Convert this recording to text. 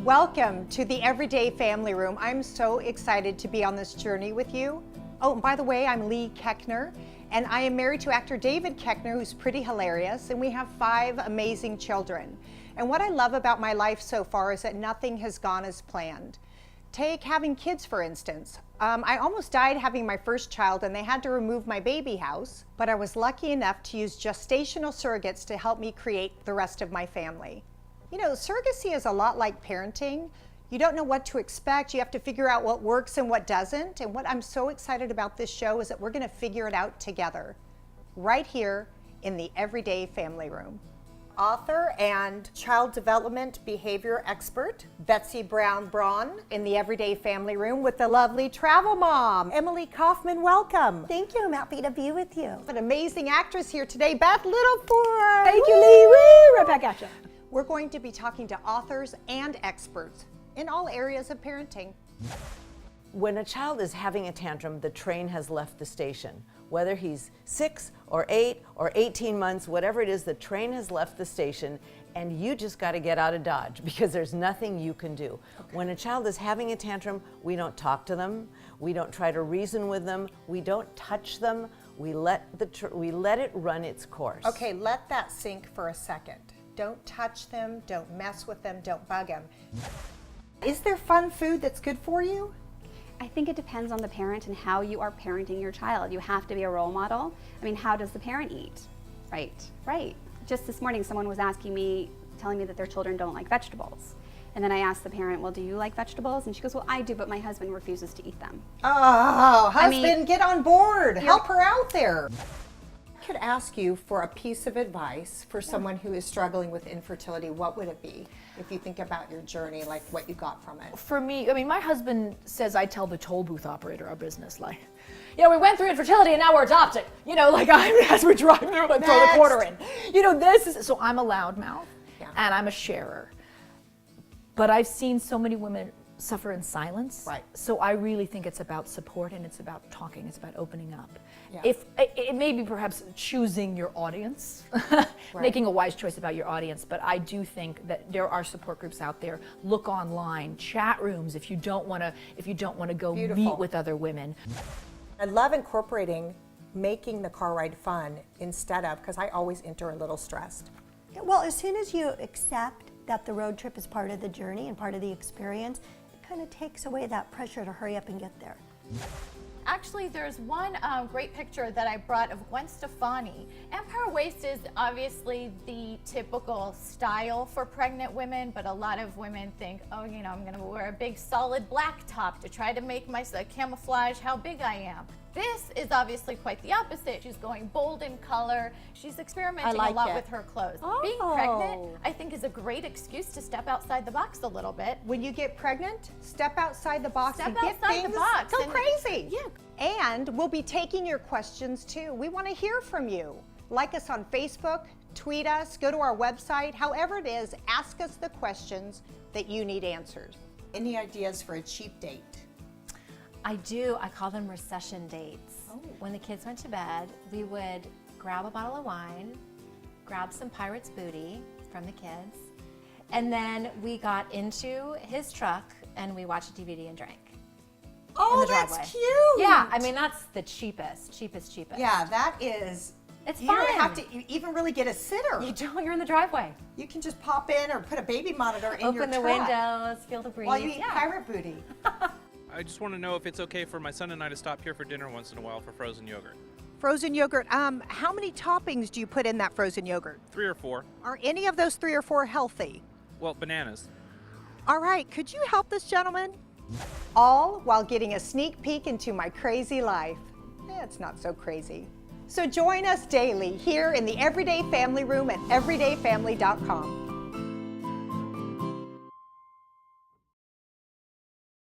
Welcome to the Everyday Family Room. I'm so excited to be on this journey with you. Oh, and by the way, I'm Lee Keckner, and I am married to actor David Keckner, who's pretty hilarious, and we have 5 amazing children. And what I love about my life so far is that nothing has gone as planned. Take having kids, for instance. I almost died having my first child, and they had to remove my baby house, but I was lucky enough to use gestational surrogates to help me create the rest of my family. You know, surrogacy is a lot like parenting. You don't know what to expect. You have to figure out what works and what doesn't. And what I'm so excited about this show is that we're going to figure it out together, right here in the Everyday Family Room. Author and child development behavior expert, Betsy Brown Braun, in the Everyday Family Room with the lovely travel mom, Emily Kaufman. Welcome. Thank you. I'm happy to be with you. An amazing actress here today, Beth Littleford. Thank you, Lee. Woo! Right back at you. We're going to be talking to authors and experts in all areas of parenting. When a child is having a tantrum, the train has left the station. Whether he's 6 or 8 or 18 months, whatever it is, the train has left the station and you just got to get out of Dodge because there's nothing you can do. Okay. When a child is having a tantrum, we don't talk to them, we don't try to reason with them, we don't touch them, we let it run its course. Okay, let that sink for a second. Don't touch them, don't mess with them, don't bug them. Is there fun food that's good for you? I think it depends on the parent and how you are parenting your child. You have to be a role model. I mean, how does the parent eat? Right. Just this morning, someone was telling me that their children don't like vegetables. And then I asked the parent, well, do you like vegetables? And she goes, well, I do, but my husband refuses to eat them. Oh, husband, get on board. Help her out there. I could ask you for a piece of advice for someone who is struggling with infertility. What would it be if you think about your journey, like what you got from it? For me, I mean, my husband says I tell the toll booth operator our business, like, you know, we went through infertility and now we're adopting. You know, like as we drive through, like throw the quarter in. You know, so I'm a loudmouth and I'm a sharer. But I've seen so many women suffer in silence. Right. So I really think it's about support and it's about talking, it's about opening up. Yeah. If it may be perhaps choosing your audience, making a wise choice about your audience, but I do think that there are support groups out there. Look online, chat rooms if you don't want to go meet with other women. I love incorporating making the car ride fun instead of, because I always enter a little stressed. Well, as soon as you accept that the road trip is part of the journey and part of the experience, it kind of takes away that pressure to hurry up and get there. Actually, there's one great picture that I brought of Gwen Stefani. Empire waist is obviously the typical style for pregnant women, but a lot of women think, oh, you know, I'm going to wear a big solid black top to try to make my camouflage how big I am. This is obviously quite the opposite. She's going bold in color. She's experimenting a lot with her clothes. Being pregnant, I think, is a great excuse to step outside the box a little bit. When you get pregnant, step outside the box and get outside things the box. go crazy. Yeah. And we'll be taking your questions too. We want to hear from you. Like us on Facebook, tweet us, go to our website. However it is, ask us the questions that you need answered. Any ideas for a cheap date? I do. I call them recession dates. Oh. When the kids went to bed, we would grab a bottle of wine, grab some Pirate's Booty from the kids, and then we got into his truck and we watched a DVD and drank. Oh, in the driveway. That's cute. Yeah, I mean, that's the cheapest. Yeah, that is. It's you fun. don't have to even really get a sitter. You don't, you're in the driveway. You can just pop in or put a baby monitor in your Open the truck windows, feel the breeze. while you eat Pirate Booty. I just want to know if it's okay for my son and I to stop here for dinner once in a while for frozen yogurt. Frozen yogurt, how many toppings do you put in that frozen yogurt? 3 or 4. Are any of those 3 or 4 healthy? Well, bananas. All right, could you help this gentleman? All while getting a sneak peek into my crazy life. It's not so crazy. So join us daily here in the Everyday Family Room at everydayfamily.com.